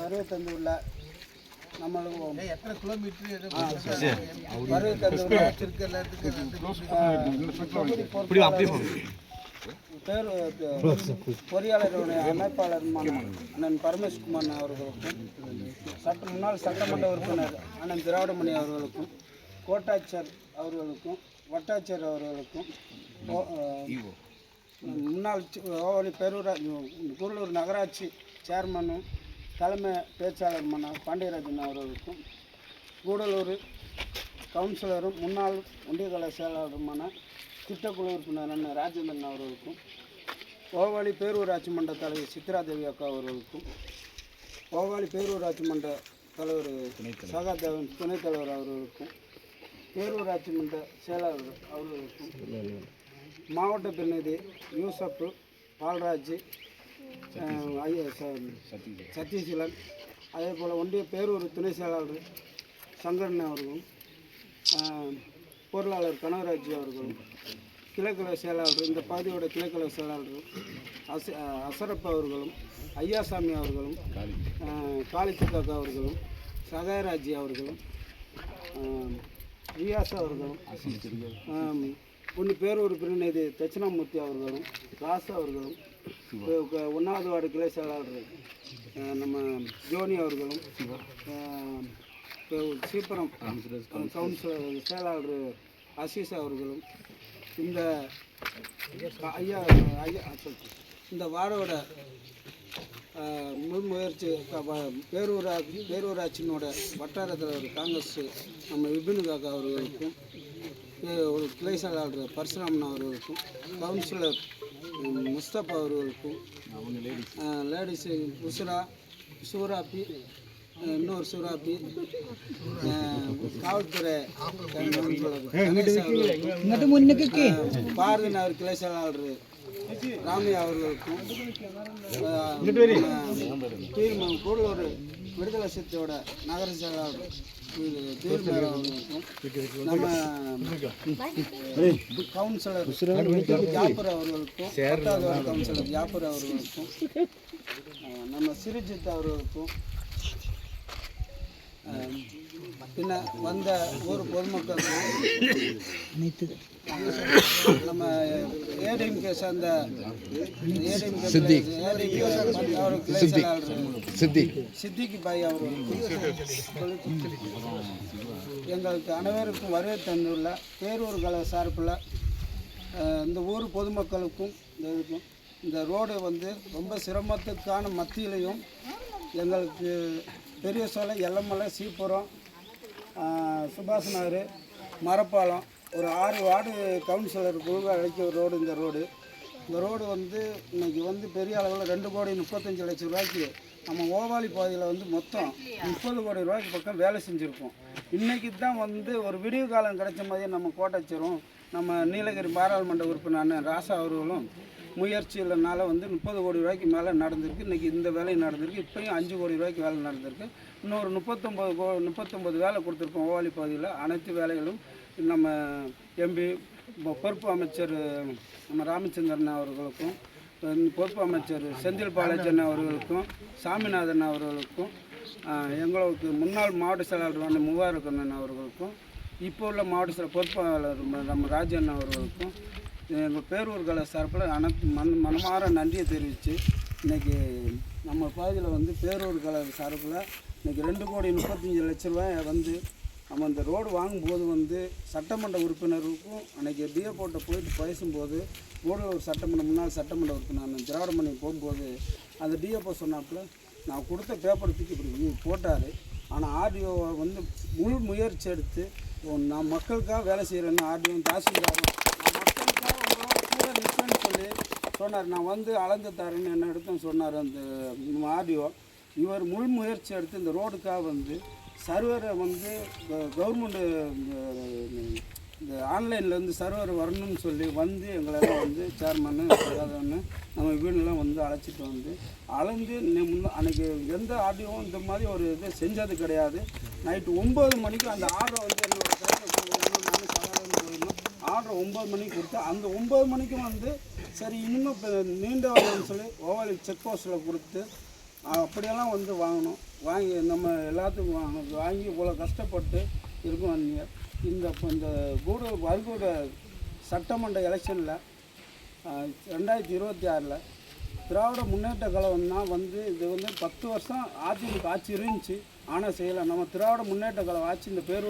வருகை தந்துள்ள நம்மளுக்கு எத்தனை கிலோமீட்டர் வருகை தந்துள்ள பேர் பொறியாளருடைய அமைப்பாளருமான அண்ணன் பரமேஸ்குமார் அவர்களுக்கும் முன்னாள் சட்டமன்ற உறுப்பினர் அண்ணன் திராவிடமணி அவர்களுக்கும் கோட்டாட்சியர் அவர்களுக்கும் வட்டாட்சியர் அவர்களுக்கும் முன்னாள் ஓவலி கூடலூர் நகராட்சி சேர்மனும் தலைமை பேச்சாளருமான பாண்டியராஜன் அவர்களுக்கும் கூடலூர் கவுன்சிலரும் முன்னாள் ஒன்றியக்கலை செயலாளருமான திட்டக்குழு உறுப்பினர் ராஜேந்திரன் அவர்களுக்கும் ஓவாளி பேரூராட்சி மன்ற தலைவர் சித்ராதேவி அக்கா அவர்களுக்கும் ஓவாளி பேரூராட்சி மன்ற தலைவர் சகாதேவன் துணைத் தலைவர் அவர்களுக்கும் பேரூராட்சி மன்ற செயலாளர் அவர்களுக்கும் மாவட்ட பிரதிநிதி யூசப் பால்ராஜ் சத்தீஸ்வரன் அதே போல் ஒன்றிய பேரூர் துணை செயலாளர் சங்கரன் அவர்களும் பொருளாளர் கனகராஜ் அவர்களும் கிழக்கலை செயலாளர் இந்த பகுதியோட கிழக்கலை செயலாளர் அசரப்ப அவர்களும் ஐயாசாமி அவர்களும் காளிச்சிக்காக்கா அவர்களும் சகாயராஜி அவர்களும் ரியாஸ் அவர்களும் ஒன்று பேரூர் பிரதிநிதி தட்சிணாமூர்த்தி அவர்களும் ராசு அவர்களும் 1வது வார்டு கிளை செயலாளர் நம்ம ஜோனி அவர்களும் சீப்பரம் கவுன்சிலர் செயலாளர் அசீஸ் அவர்களும் இந்த வார்டோட முன்முயற்சி பேரூராட்சியினோட வட்டார தலைவர் காங்கிரஸ் நம்ம விபின் காக்கா அவர்களுக்கும் ஒரு கிளை செயலாளர் பரசுராமன் அவர்களுக்கும் கவுன்சிலர் முஸ்தபா அவர்களுக்கும் லேடிஸ் உசுரா சூராப்பி இன்னொரு சூராப்பி காவல்துறை பாரதி நகர் கிளை செயலாளர் ராமையா அவர்களுக்கும் கூடலூர் விடுதலை சிறுத்தையோட நகர செயலாளர் தீர்மேர் அவர்களுக்கும் நம்ம கவுன்சிலர் ஜாப்பர் அவர்களுக்கும் 10வது வார்டு கவுன்சிலர் ஜாப்பர் அவர்களுக்கும் நம்ம சிறுஜித் அவர்களுக்கும் பின்ன வந்த ஊர் பொதுமக்களுக்கும் நம்ம ஏடிஎம்கே சார்ந்த சித்திக்கு பாய் அவர்களுக்கும் எங்களுக்கு அனைவருக்கும் வருகை தந்துள்ள பேரூர் கலை சார்பில் இந்த ஊர் பொதுமக்களுக்கும் இந்த ரோடு வந்து ரொம்ப சிரமத்துக்கான மத்தியிலையும் எங்களுக்கு பெரிய சோலை எல்லமலை சீப்புரம் சுபாஷ் நகர் மரப்பாலம் ஒரு 6 வார்டு கவுன்சிலர் குழுவை அழைக்க ரோடு இந்த ரோடு வந்து இன்றைக்கி வந்து பெரிய அளவில் 2,35,00,000 ரூபாய்க்கு நம்ம ஓவாளி பகுதியில் வந்து மொத்தம் 30 கோடி ரூபாய்க்கு பக்கம் வேலை செஞ்சுருக்கோம். இன்றைக்கி தான் வந்து ஒரு விடிவு காலம் கிடைச்ச மாதிரியே நம்ம கோட்டாட்சியரும் நம்ம நீலகிரி பாராளுமன்ற உறுப்பினர் ராசா அவர்களும் முயற்சியிலனால வந்து 30 கோடி ரூபாய்க்கு மேலே நடந்திருக்கு. இன்றைக்கி இந்த வேலை நடந்திருக்கு. இப்போயும் 5 கோடி ரூபாய்க்கு வேலை நடந்திருக்கு. இன்னொரு 39 வேலை கொடுத்துருக்கோம் ஓவாளி பகுதியில். அனைத்து வேலைகளும் நம்ம எம்பி பொறுப்பு அமைச்சர் நம்ம ராமச்சந்திரன் அவர்களுக்கும் பொறுப்பு அமைச்சர் செந்தில் பாலாஜன் அவர்களுக்கும் சாமிநாதன் அவர்களுக்கும் எங்களுக்கு முன்னாள் மாவட்ட செயலாளர் முபாரக்கண்ணன் அவர்களுக்கும் இப்போ உள்ள மாவட்ட செயலர் பொறுப்பாளர் நம்ம ராஜன் அவர்களுக்கும் எங்கள் பேரூர் கலை சார்பில் அனைத்து மனமாற நன்றியை தெரிவித்து இன்றைக்கி நம்ம பகுதியில் வந்து பேரூர் கலை சார்பில் இன்றைக்கி 2,35,00,000 ரூபாய் வந்து நம்ம இந்த ரோடு வாங்கும்போது வந்து சட்டமன்ற உறுப்பினருக்கும் அன்றைக்கி டிஏ போட்ட போயிட்டு பேசும்போது கூடலூர் முன்னாள் சட்டமன்ற உறுப்பினர் திராவிடமணி போகும்போது அந்த டிஏ சொன்னாப்புல நான் கொடுத்த பேப்பர் தூக்கி இப்படி போட்டார். ஆனால் ஆர்டிஓவை வந்து முழு முயற்சி எடுத்து நான் மக்களுக்காக வேலை செய்கிறேன்னு ஆர்டிஓ தாசில்தாரும் சொல்லி சொன்னார். நான் வந்து அளந்து தரேன்னு என்ன எடுத்து சொன்னார் அந்த ஆடியோ. இவர் முழு முயற்சி எடுத்து இந்த ரோடுக்காக வந்து சர்வரை வந்து கவர்மெண்ட்டு இந்த ஆன்லைனில் சர்வர் வரணும்னு சொல்லி வந்து எங்களெல்லாம் வந்து சேர்மன்னு பிரகாதன்னு நம்ம வீடுலாம் வந்து அழைச்சிட்டு வந்து அளந்து அன்றைக்கி எந்த ஆடியோவும் இந்த மாதிரி ஒரு இது செஞ்சது கிடையாது. நைட்டு 9 மணிக்கு அந்த ஆர்டரை வந்து என்னோட நானும் சாதாரண போயிருந்தோம். ஆர்டரை 9 மணிக்கு கொடுத்து அந்த 9 மணிக்கும் வந்து சரி இன்னும் இப்போ நீண்ட வரணும்னு சொல்லி ஓவாளி செக் போஸ்ட்டில் கொடுத்து அப்படியெல்லாம் வந்து வாங்கணும். வாங்கி நம்ம எல்லாத்துக்கும் வாங்கி இவ்வளோ கஷ்டப்பட்டு இருக்கோம். இந்த வருகூட சட்டமன்ற எலெக்ஷனில் 2026 திராவிட முன்னேற்ற கழகம் தான் வந்து இது வந்து 10 வருஷம் அதிமுக ஆட்சி இருந்துச்சு. ஆனால் செய்யலை. நம்ம திராவிட முன்னேற்ற கழகம் ஆட்சி இந்த பேர்